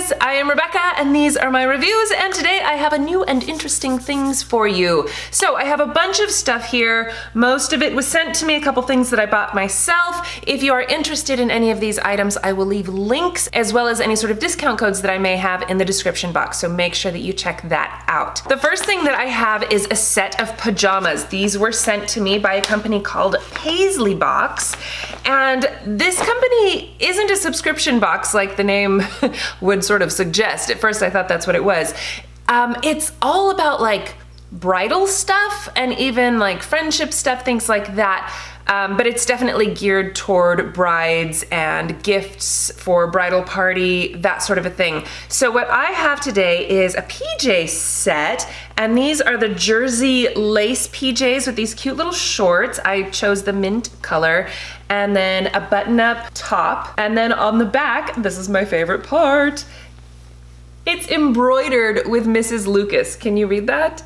guys, I am Rebecca and these are my reviews, and today I have a new and interesting things for you. So I have a bunch of stuff here. Most of it was sent to me, a couple things that I bought myself. If you are interested in any of these items, I will leave links as well as any sort of discount codes that I may have in the description box, so make sure that you check that out. The first thing that I have is a set of pajamas. These were sent to me by a company called Paisley Box, and this company isn't a subscription box like the name would sort of suggest. At first I thought that's what it was. It's all about like bridal stuff and even like friendship stuff, things like that. But it's definitely geared toward brides and gifts for bridal party, that sort of a thing. So what I have today is a PJ set, and these are the jersey lace PJs with these cute little shorts. I chose the mint color, and then a button-up top. And then on the back, this is my favorite part, it's embroidered with Mrs. Lucas. Can you read that?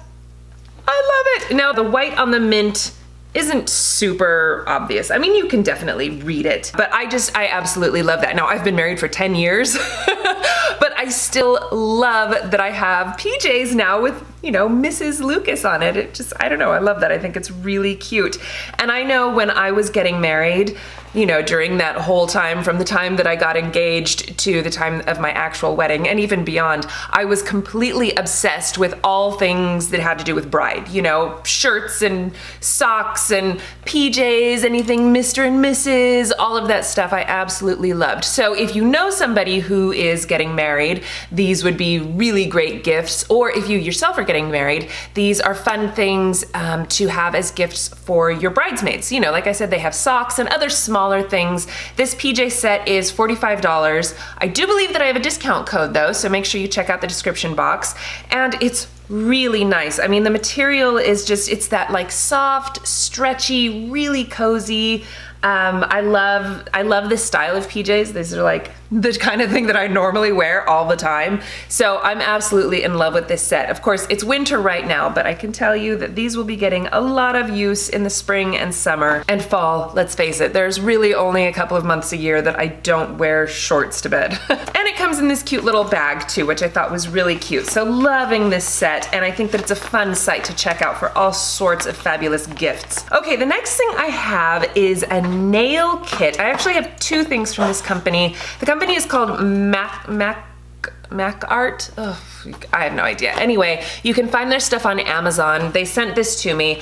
I love it. Now the white on the mint isn't super obvious. I mean, you can definitely read it, but I absolutely love that. Now, I've been married for 10 years, but I still love that I have PJs now with, you know, Mrs. Lucas on it. It just, I don't know, I love that. I think it's really cute. And I know when I was getting married, you know, during that whole time, from the time that I got engaged to the time of my actual wedding and even beyond, I was completely obsessed with all things that had to do with bride, you know, shirts and socks and PJs, anything Mr. and Mrs., all of that stuff I absolutely loved. So if you know somebody who is getting married, these would be really great gifts. Or if you yourself are getting married, these are fun things to have as gifts for your bridesmaids. You know, like I said, they have socks and other smaller things. This PJ set is $45. I do believe that I have a discount code though, so make sure you check out the description box. And it's really nice. I mean, the material is just, it's that like soft, stretchy, really cozy. I love this style of PJs. These are like the kind of thing that I normally wear all the time. So I'm absolutely in love with this set. Of course, it's winter right now, but I can tell you that these will be getting a lot of use in the spring and summer and fall. Let's face it, there's really only a couple of months a year that I don't wear shorts to bed. And it comes in this cute little bag too, which I thought was really cute. So loving this set, and I think that it's a fun site to check out for all sorts of fabulous gifts. Okay, the next thing I have is a nail kit. I actually have two things from this company. The company is called Makartt. Oh, I have no idea. Anyway, you can find their stuff on Amazon. They sent this to me.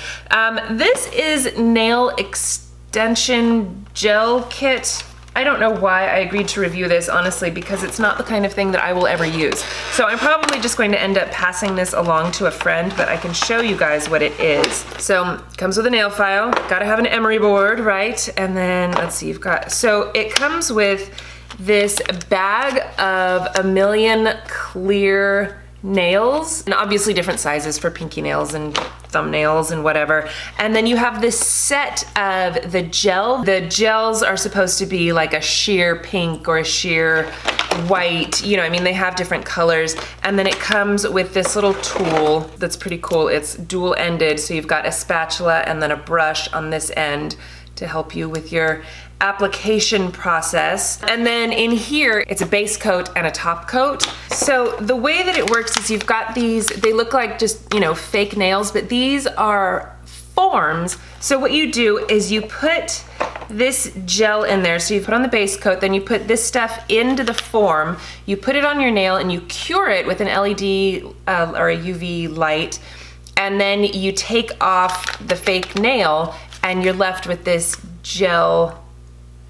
This is nail extension gel kit. I don't know why I agreed to review this, honestly, because it's not the kind of thing that I will ever use. So I'm probably just going to end up passing this along to a friend, but I can show you guys what it is. So it comes with a nail file, gotta have an emery board, right? And then let's see, so it comes with this bag of 1,000,000 clear nails, and obviously different sizes for pinky nails and thumbnails and whatever. And then you have this set of the gel. The gels are supposed to be like a sheer pink or a sheer white, you know, I mean, they have different colors. And then it comes with this little tool that's pretty cool. It's dual-ended, so you've got a spatula and then a brush on this end to help you with your application process. And then in here, it's a base coat and a top coat. So the way that it works is you've got these, they look like just, you know, fake nails, but these are forms. So what you do is you put this gel in there. So you put on the base coat, then you put this stuff into the form, you put it on your nail and you cure it with an LED or a UV light. And then you take off the fake nail and you're left with this gel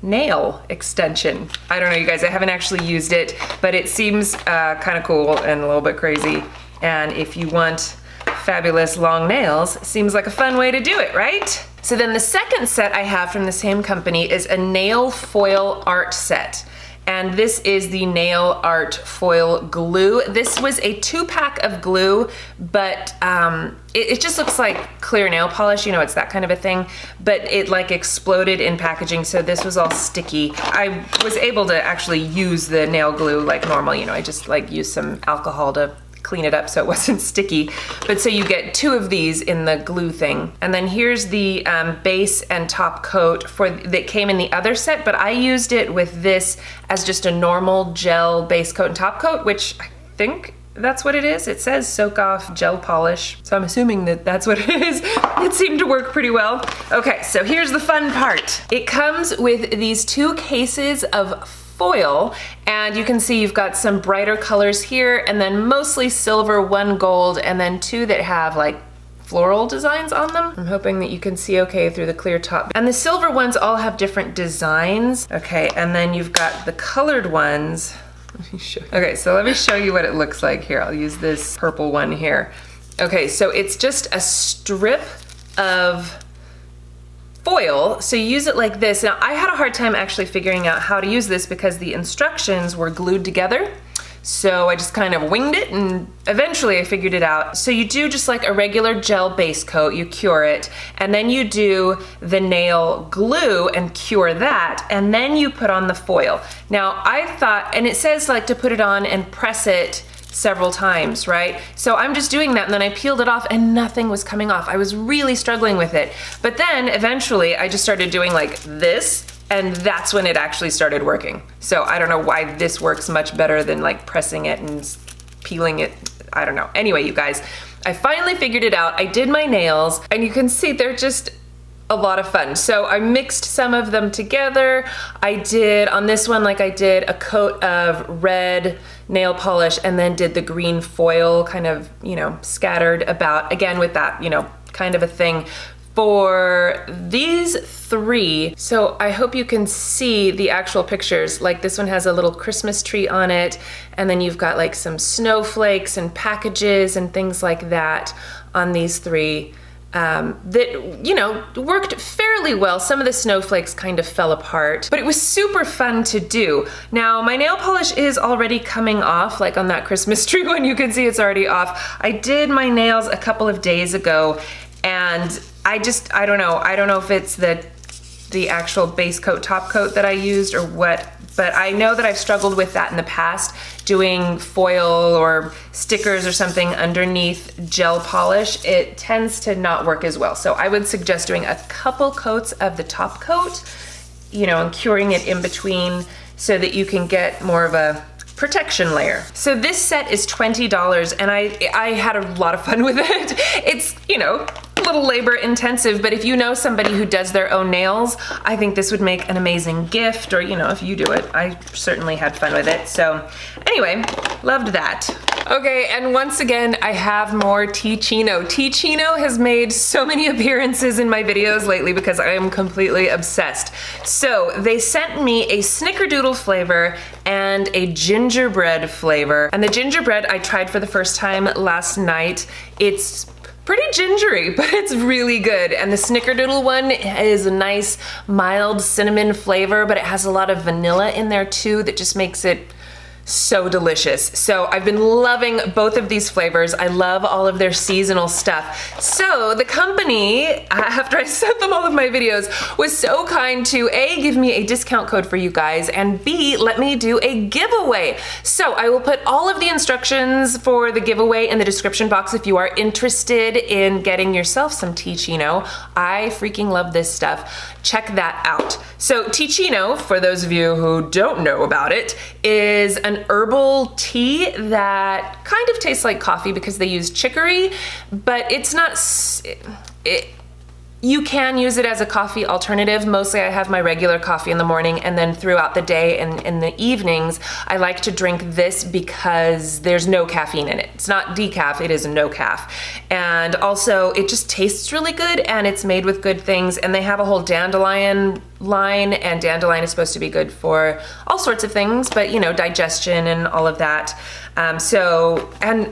nail extension. I don't know, you guys, I haven't actually used it, but it seems kind of cool and a little bit crazy. And if you want fabulous long nails, seems like a fun way to do it, right? So then the second set I have from the same company is a nail foil art set. And this is the nail art foil glue. This was a 2-pack of glue, but it just looks like clear nail polish, you know, it's that kind of a thing, but it like exploded in packaging, so this was all sticky. I was able to actually use the nail glue like normal, you know, I just like used some alcohol to clean it up so it wasn't sticky. But so you get 2 of these in the glue thing. And then here's the base and top coat that came in the other set, but I used it with this as just a normal gel base coat and top coat, which I think that's what it is. It says soak off gel polish, so I'm assuming that that's what it is. It seemed to work pretty well. Okay, so here's the fun part. It comes with these 2 cases of foil, and you can see you've got some brighter colors here, and then mostly silver, 1 gold, and then 2 that have like floral designs on them. I'm hoping that you can see okay through the clear top. And the silver ones all have different designs. Okay, and then you've got the colored ones. Let me show you. Okay, so let me show you what it looks like here. I'll use this purple one here. Okay, so it's just a strip of foil, so you use it like this. Now, I had a hard time actually figuring out how to use this because the instructions were glued together. So I just kind of winged it, and eventually I figured it out. So you do just like a regular gel base coat, you cure it, and then you do the nail glue and cure that, and then you put on the foil. Now I thought, and it says like to put it on and press it several times, right? So I'm just doing that, and then I peeled it off and nothing was coming off. I was really struggling with it. But then eventually I just started doing like this, and that's when it actually started working. So I don't know why this works much better than like pressing it and peeling it. I don't know. Anyway, you guys, I finally figured it out. I did my nails, and you can see they're just a lot of fun. So I mixed some of them together. I did, on this one, like I did a coat of red nail polish and then did the green foil kind of, you know, scattered about, again with that, you know, kind of a thing. For these 3, so I hope you can see the actual pictures. Like this one has a little Christmas tree on it, and then you've got like some snowflakes and packages and things like that on these 3 that, you know, worked fairly well. Some of the snowflakes kind of fell apart, but it was super fun to do. Now my nail polish is already coming off, like on that Christmas tree one, you can see it's already off. I did my nails a couple of days ago, and I don't know if it's the actual base coat, top coat that I used or what, but I know that I've struggled with that in the past, doing foil or stickers or something underneath gel polish. It tends to not work as well. So I would suggest doing a couple coats of the top coat, you know, and curing it in between so that you can get more of a protection layer. So this set is $20, and I had a lot of fun with it. It's, you know, a little labor intensive, but if you know somebody who does their own nails, I think this would make an amazing gift, or, you know, if you do it. I certainly had fun with it. So anyway, loved that. Okay, and once again, I have more Teeccino. Teeccino has made so many appearances in my videos lately because I am completely obsessed. So they sent me a snickerdoodle flavor and a gingerbread flavor. And the gingerbread I tried for the first time last night. It's pretty gingery, but it's really good. And the snickerdoodle one is a nice mild cinnamon flavor, but it has a lot of vanilla in there too that just makes it so delicious. So I've been loving both of these flavors. I love all of their seasonal stuff. So the company, after I sent them all of my videos, was so kind to A, give me a discount code for you guys, and B, let me do a giveaway. So I will put all of the instructions for the giveaway in the description box if you are interested in getting yourself some Teeccino. I freaking love this stuff. Check that out. So Teeccino, for those of you who don't know about it, is an herbal tea that kind of tastes like coffee because they use chicory, but it's not, you can use it as a coffee alternative. Mostly I have my regular coffee in the morning, and then throughout the day and in the evenings, I like to drink this because there's no caffeine in it. It's not decaf, it is no caf. And also it just tastes really good, and it's made with good things, and they have a whole dandelion line, and dandelion is supposed to be good for all sorts of things, but you know, digestion and all of that. And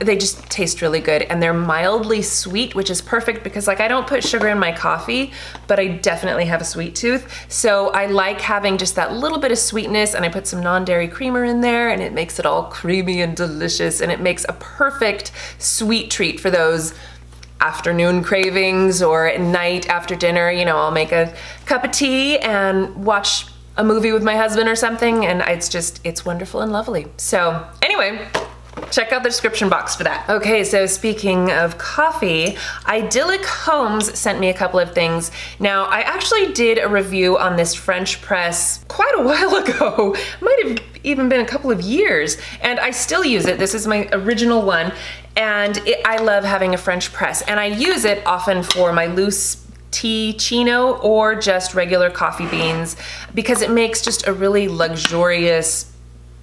they just taste really good, and they're mildly sweet, which is perfect because like I don't put sugar in my coffee, but I definitely have a sweet tooth. So I like having just that little bit of sweetness, and I put some non-dairy creamer in there, and it makes it all creamy and delicious, and it makes a perfect sweet treat for those afternoon cravings or at night after dinner. You know, I'll make a cup of tea and watch a movie with my husband or something, and it's wonderful and lovely. So anyway, Check out the description box for that. Okay, so speaking of coffee, Idylc Homes sent me a couple of things. Now, I actually did a review on this French press quite a while ago. Might have even been a couple of years, and I still use it. This is my original one, and I love having a French press, and I use it often for my loose Teeccino or just regular coffee beans because it makes just a really luxurious,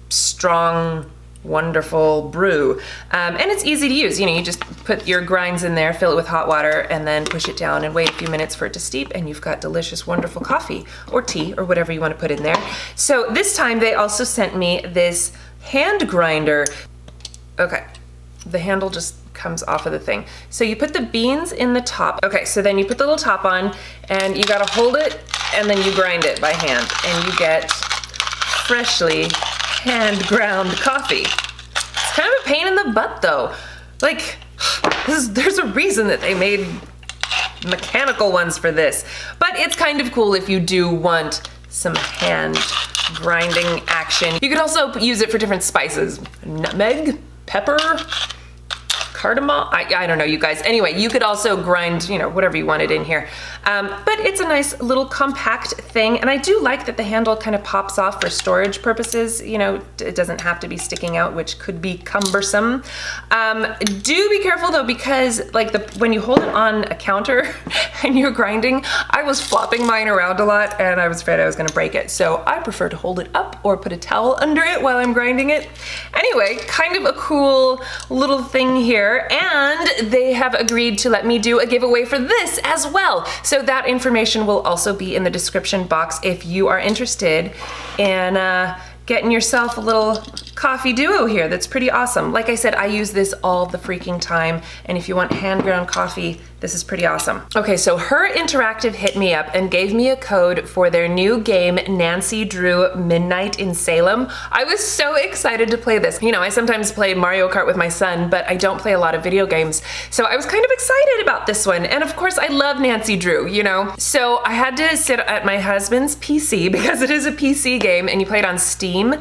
strong, wonderful brew. And it's easy to use. You know, you just put your grinds in there, fill it with hot water, and then push it down and wait a few minutes for it to steep, and you've got delicious, wonderful coffee or tea or whatever you want to put in there. So this time they also sent me this hand grinder. Okay, the handle just comes off of the thing. So you put the beans in the top. Okay, so then you put the little top on and you gotta hold it and then you grind it by hand and you get freshly hand ground coffee. It's kind of a pain in the butt though. Like, there's a reason that they made mechanical ones for this, but it's kind of cool if you do want some hand grinding action. You could also use it for different spices. Nutmeg, pepper, cardamom, I don't know, you guys. Anyway, you could also grind, you know, whatever you wanted in here. But it's a nice little compact thing, and I do like that the handle kind of pops off for storage purposes. You know, it doesn't have to be sticking out, which could be cumbersome. Do be careful though, because like when you hold it on a counter and you're grinding, I was flopping mine around a lot and I was afraid I was gonna break it. So I prefer to hold it up or put a towel under it while I'm grinding it. Anyway, kind of a cool little thing here. And they have agreed to let me do a giveaway for this as well. So that information will also be in the description box if you are interested in getting yourself a little coffee duo here. That's pretty awesome. Like I said, I use this all the freaking time, and if you want hand ground coffee, this is pretty awesome. Okay, so Her Interactive hit me up and gave me a code for their new game, Nancy Drew Midnight in Salem. I was so excited to play this. You know, I sometimes play Mario Kart with my son, but I don't play a lot of video games. So I was kind of excited about this one. And of course, I love Nancy Drew, you know? So I had to sit at my husband's PC because it is a PC game and you play it on Steam.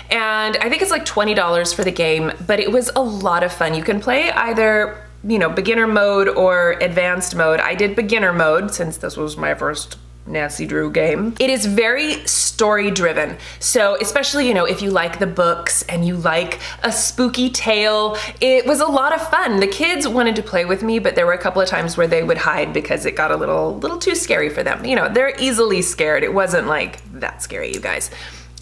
And I think it's like $20 for the game, but it was a lot of fun. You can play either, you know, beginner mode or advanced mode. I did beginner mode since this was my first Nancy Drew game. It is very story driven. So especially, you know, if you like the books and you like a spooky tale, it was a lot of fun. The kids wanted to play with me, but there were a couple of times where they would hide because it got a little too scary for them. You know, they're easily scared. It wasn't like that scary, you guys.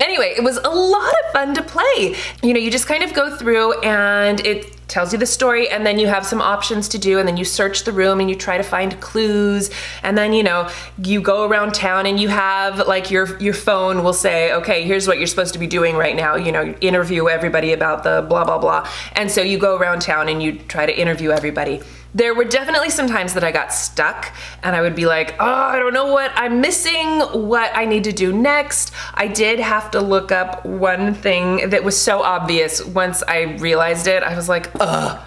Anyway, it was a lot of fun to play. You know, you just kind of go through and it tells you the story, and then you have some options to do, and then you search the room and you try to find clues, and then, you know, you go around town and you have like your phone will say, okay, here's what you're supposed to be doing right now, you know, interview everybody about the blah blah blah. And so you go around town and you try to interview everybody. There were definitely some times that I got stuck and I would be like, oh, I don't know what I'm missing, what I need to do next. I did have to look up one thing that was so obvious. Once I realized it, I was like, ugh.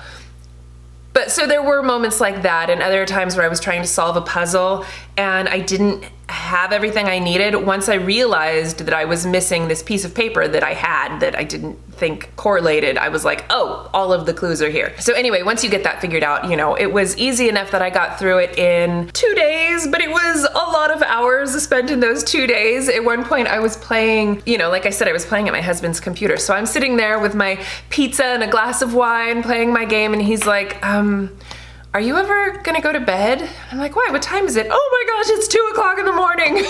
But so there were moments like that, and other times where I was trying to solve a puzzle and I didn't have everything I needed. Once I realized that I was missing this piece of paper that I had that I didn't think correlated, I was like, oh, all of the clues are here. So anyway, once you get that figured out, you know, it was easy enough that I got through it in 2 days, but it was a lot of hours spent in those 2 days. At one point I was playing, you know, like I said, I was playing at my husband's computer. So I'm sitting there with my pizza and a glass of wine playing my game, and he's like, are you ever gonna go to bed? I'm like, why? What time is it? Oh my gosh, it's 2 o'clock in the morning.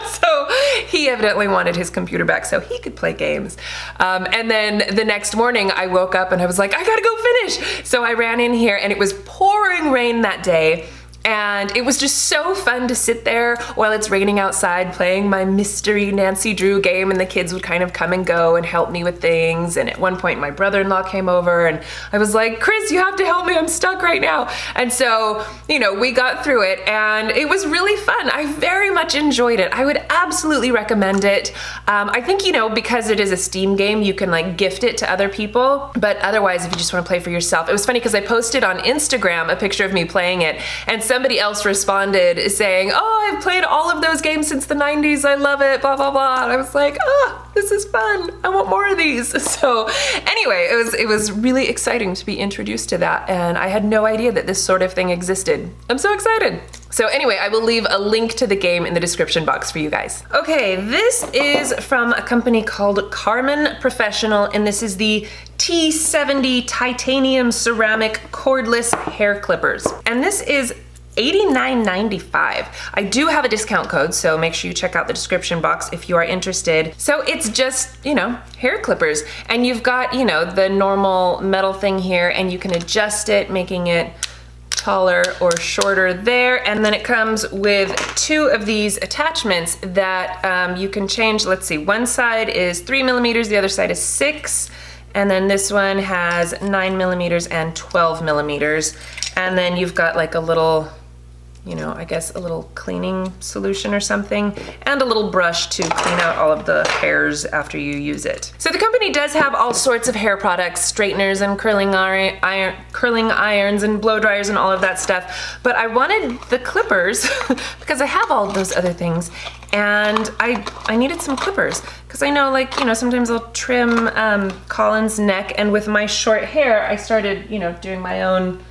So he evidently wanted his computer back so he could play games. And then the next morning I woke up and I was like, I gotta go finish. So I ran in here and it was pouring rain that day. And it was just so fun to sit there while it's raining outside playing my mystery Nancy Drew game, and the kids would kind of come and go and help me with things. And at one point my brother-in-law came over and I was like, Chris, you have to help me, I'm stuck right now. And so, you know, we got through it and it was really fun. I very much enjoyed it. I would absolutely recommend it. I think, you know, because it is a Steam game, you can like gift it to other people, but otherwise if you just want to play for yourself. It was funny because I posted on Instagram a picture of me playing it, and somebody else responded saying, oh, I've played all of those games since the 90s. I love it, blah, blah, blah. And I was like, oh, this is fun. I want more of these. So anyway, it was really exciting to be introduced to that. And I had no idea that this sort of thing existed. I'm so excited. So anyway, I will leave a link to the game in the description box for you guys. Okay, this is from a company called Karmin Professional, and this is the T70 titanium ceramic cordless hair clippers. And this is $89.95. I do have a discount code, so make sure you check out the description box if you are interested. So it's just, you know, hair clippers. And you've got, you know, the normal metal thing here, and you can adjust it, making it taller or shorter there. And then it comes with two of these attachments that you can change. Let's see, one side is 3 millimeters, the other side is 6. And then this one has 9 millimeters and 12 millimeters. And then you've got like a little, you know, I guess a little cleaning solution or something, and a little brush to clean out all of the hairs after you use it. So the company does have all sorts of hair products, straighteners and curling irons and blow dryers and all of that stuff. But I wanted the clippers because I have all of those other things, and I needed some clippers because I know, like, you know, sometimes I'll trim Colin's neck, and with my short hair, I started, you know, doing my own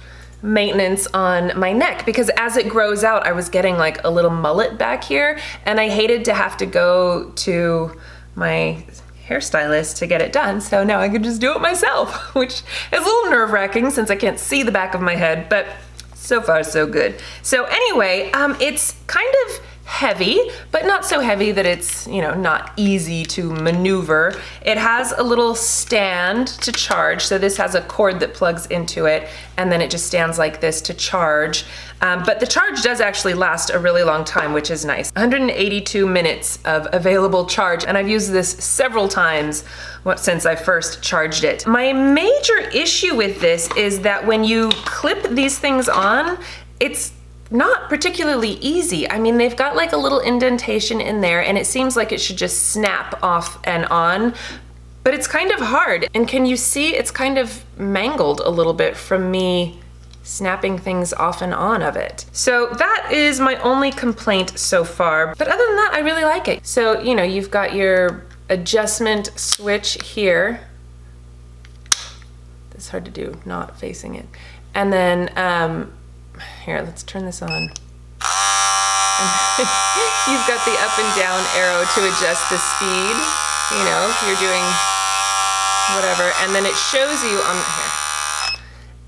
maintenance on my neck because as it grows out, I was getting like a little mullet back here, and I hated to have to go to my hairstylist to get it done. So now I could just do it myself, which is a little nerve-wracking since I can't see the back of my head, but so far so good. So anyway, it's kind of heavy, but not so heavy that it's, you know, not easy to maneuver. It has a little stand to charge. So this has a cord that plugs into it, and then it just stands like this to charge. But the charge does actually last a really long time, which is nice. 182 minutes of available charge, and I've used this several times since I first charged it. My major issue with this is that when you clip these things on, it's not particularly easy. I mean, they've got like a little indentation in there, and it seems like it should just snap off and on, but it's kind of hard. And can you see it's kind of mangled a little bit from me snapping things off and on of it. So that is my only complaint so far. But other than that, I really like it. So, you know, you've got your adjustment switch here. It's hard to do, not facing it. And then, here, let's turn this on. You've got the up and down arrow to adjust the speed, you know, if you're doing whatever. And then it shows you on here.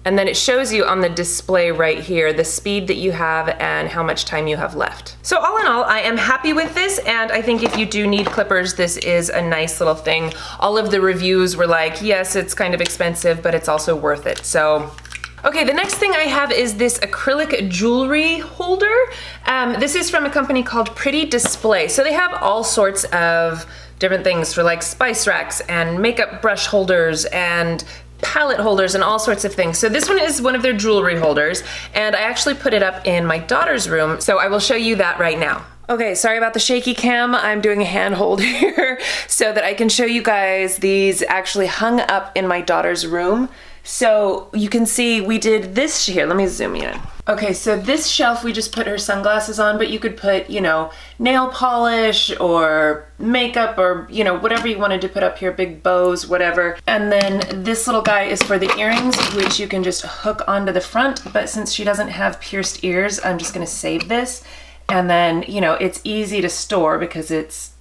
And then it shows you on the display right here the speed that you have and how much time you have left. So all in all, I am happy with this, and I think if you do need clippers, this is a nice little thing. All of the reviews were like, yes, it's kind of expensive, but it's also worth it. So okay, the next thing I have is this acrylic jewelry holder. This is from a company called Pretty Display. So they have all sorts of different things for like spice racks and makeup brush holders and palette holders and all sorts of things. So this one is one of their jewelry holders, and I actually put it up in my daughter's room, so I will show you that right now. Okay, sorry about the shaky cam. I'm doing a handhold here so that I can show you guys these actually hung up in my daughter's room. So you can see we did this here. Let me zoom in. Okay, so this shelf we just put her sunglasses on, but you could put, you know, nail polish or makeup or, you know, whatever you wanted to put up here, big bows, whatever. And then this little guy is for the earrings, which you can just hook onto the front. But since she doesn't have pierced ears, I'm just gonna save this. And then, you know, it's easy to store because it's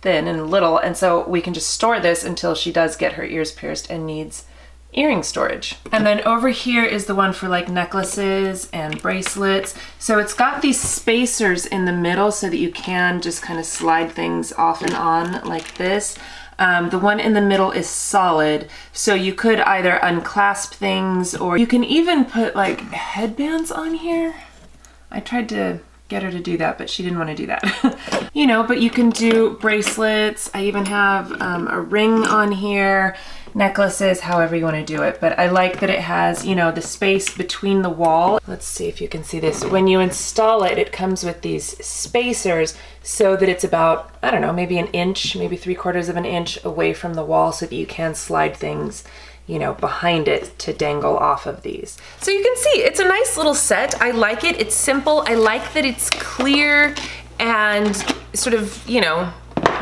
thin and little. And so we can just store this until she does get her ears pierced and needs earring storage. And then over here is the one for like necklaces and bracelets. So it's got these spacers in the middle so that you can just kind of slide things off and on like this. The one in the middle is solid, so you could either unclasp things, or you can even put like headbands on here. I tried to get her to do that, but she didn't want to do that. You know, but you can do bracelets. I even have a ring on here. necklaces, however you want to do it. But I like that it has, you know, the space between the wall. Let's see if you can see this. When you install it, it comes with these spacers so that it's about, I don't know, maybe an inch, maybe 3/4 of an inch away from the wall so that you can slide things, you know, behind it to dangle off of these. So you can see it's a nice little set. I like it. It's simple. I like that it's clear and sort of, you know,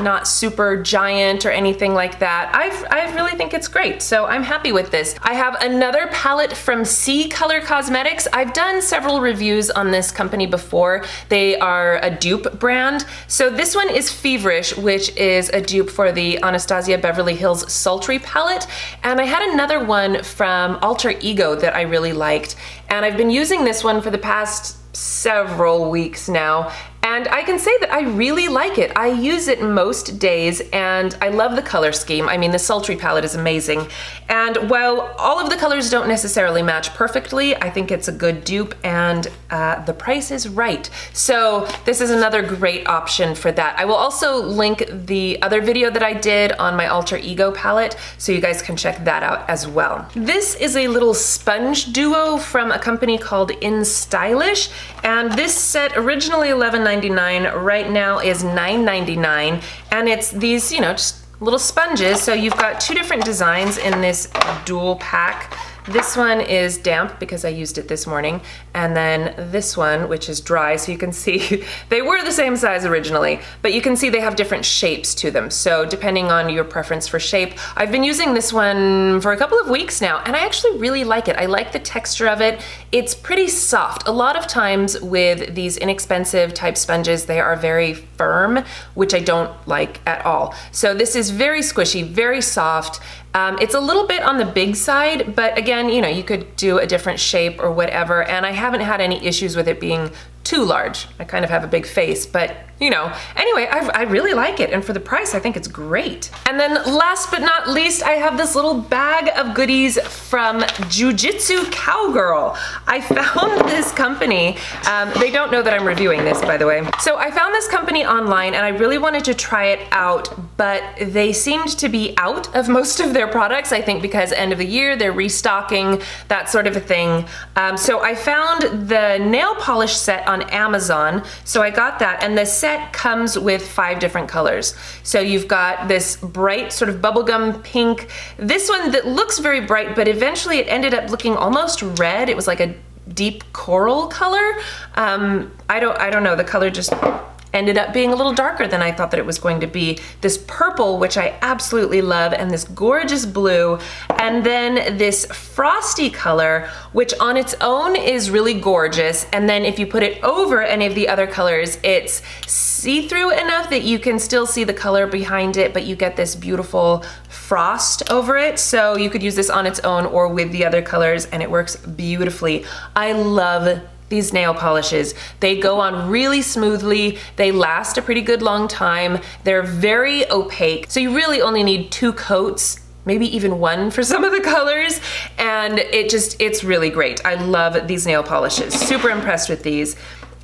not super giant or anything like that. I really think it's great, so I'm happy with this. I have another palette from Ccolor Cosmetics. I've done several reviews on this company before. They are a dupe brand. So this one is Feverish, which is a dupe for the Anastasia Beverly Hills Sultry palette. And I had another one from Alter Ego that I really liked. And I've been using this one for the past several weeks now, and I can say that I really like it. I use it most days, and I love the color scheme. I mean, the Sultry palette is amazing. And while all of the colors don't necessarily match perfectly, I think it's a good dupe, and the price is right. So this is another great option for that. I will also link the other video that I did on my Alter Ego palette, so you guys can check that out as well. This is a little sponge duo from a company called Instylish, and this set originally $11.99, right now is $9.99, and it's these, you know, just little sponges. So you've got two different designs in this dual pack. This one is damp because I used it this morning, and then this one, which is dry, so you can see they were the same size originally, but you can see they have different shapes to them. So depending on your preference for shape, I've been using this one for a couple of weeks now, and I actually really like it. I like the texture of it. It's pretty soft. A lot of times with these inexpensive type sponges, they are very firm, which I don't like at all. So this is very squishy, very soft. It's a little bit on the big side, but again, you know, you could do a different shape or whatever, and I haven't had any issues with it being too large. I kind of have a big face, but you know, anyway, I really like it, and for the price, I think it's great. And then last but not least, I have this little bag of goodies from Jiu Jitsu Cowgirl. I found this company, they don't know that I'm reviewing this, by the way. So I found this company online, and I really wanted to try it out, but they seemed to be out of most of their products, I think because end of the year, they're restocking, that sort of a thing. So I found the nail polish set on Amazon, so I got that, and the set comes with 5 different colors. So you've got this bright sort of bubblegum pink, this one that looks very bright, but eventually it ended up looking almost red. It was like a deep coral color. I don't know, the color just ended up being a little darker than I thought that it was going to be. This purple, which I absolutely love, and this gorgeous blue, and then this frosty color, which on its own is really gorgeous, and then if you put it over any of the other colors, it's see-through enough that you can still see the color behind it, but you get this beautiful frost over it. So you could use this on its own or with the other colors, and it works beautifully. I love these nail polishes. They go on really smoothly. They last a pretty good long time. They're very opaque. So you really only need 2 coats, maybe even 1 for some of the colors. And it's really great. I love these nail polishes. Super impressed with these.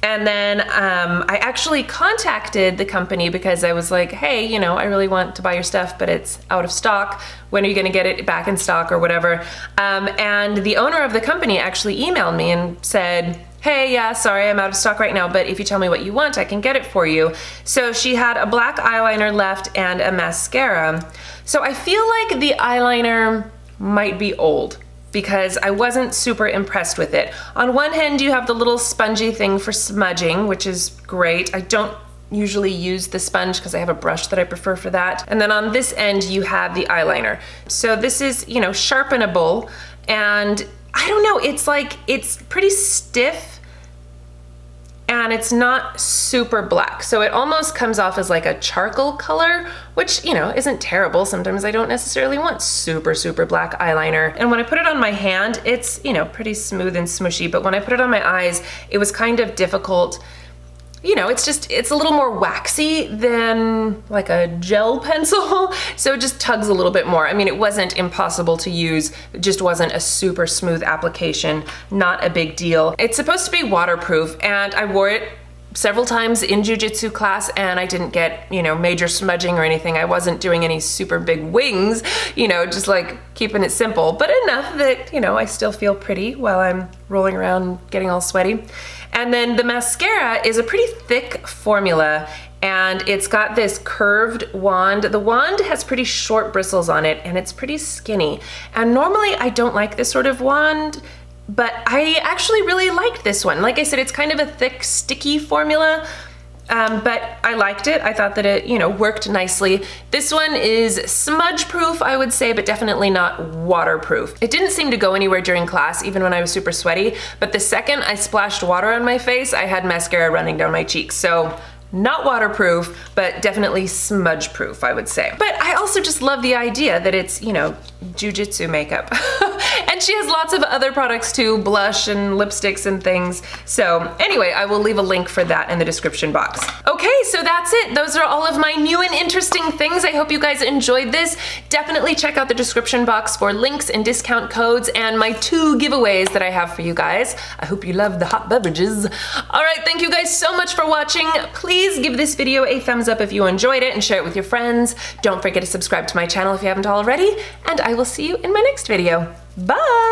And then I actually contacted the company because I was like, hey, you know, I really want to buy your stuff, but it's out of stock. When are you gonna get it back in stock or whatever? And the owner of the company actually emailed me and said, hey, yeah, sorry, I'm out of stock right now, but if you tell me what you want, I can get it for you. So she had a black eyeliner left and a mascara. So I feel like the eyeliner might be old, because I wasn't super impressed with it. On one hand, you have the little spongy thing for smudging, which is great. I don't usually use the sponge because I have a brush that I prefer for that. And then on this end, you have the eyeliner. So this is, you know, sharpenable, and I don't know, it's like, it's pretty stiff, and it's not super black. So it almost comes off as like a charcoal color, which, you know, isn't terrible. Sometimes I don't necessarily want super, super black eyeliner. And when I put it on my hand, it's, you know, pretty smooth and smushy, but when I put it on my eyes, it was kind of difficult. You know, it's a little more waxy than like a gel pencil, so it just tugs a little bit more. I mean, it wasn't impossible to use, it just wasn't a super smooth application, not a big deal. It's supposed to be waterproof, and I wore it several times in Jiu Jitsu class, and I didn't get, you know, major smudging or anything. I wasn't doing any super big wings, you know, just like keeping it simple, but enough that, you know, I still feel pretty while I'm rolling around getting all sweaty. And then the mascara is a pretty thick formula, and it's got this curved wand. The wand has pretty short bristles on it, and it's pretty skinny. And normally I don't like this sort of wand, but I actually really liked this one. Like I said, it's kind of a thick, sticky formula, but I liked it. I thought that it, you know, worked nicely. This one is smudge proof, I would say, but definitely not waterproof. It didn't seem to go anywhere during class, even when I was super sweaty, but the second I splashed water on my face, I had mascara running down my cheeks. So not waterproof, but definitely smudge proof, I would say. But I also just love the idea that it's, you know, jujitsu makeup. And she has lots of other products too, blush and lipsticks and things. So anyway, I will leave a link for that in the description box. Okay, so that's it. Those are all of my new and interesting things. I hope you guys enjoyed this. Definitely check out the description box for links and discount codes and my 2 giveaways that I have for you guys. I hope you love the hot beverages. All right, thank you guys so much for watching. Please give this video a thumbs up if you enjoyed it and share it with your friends. Don't forget to subscribe to my channel if you haven't already, and I will see you in my next video. Bye!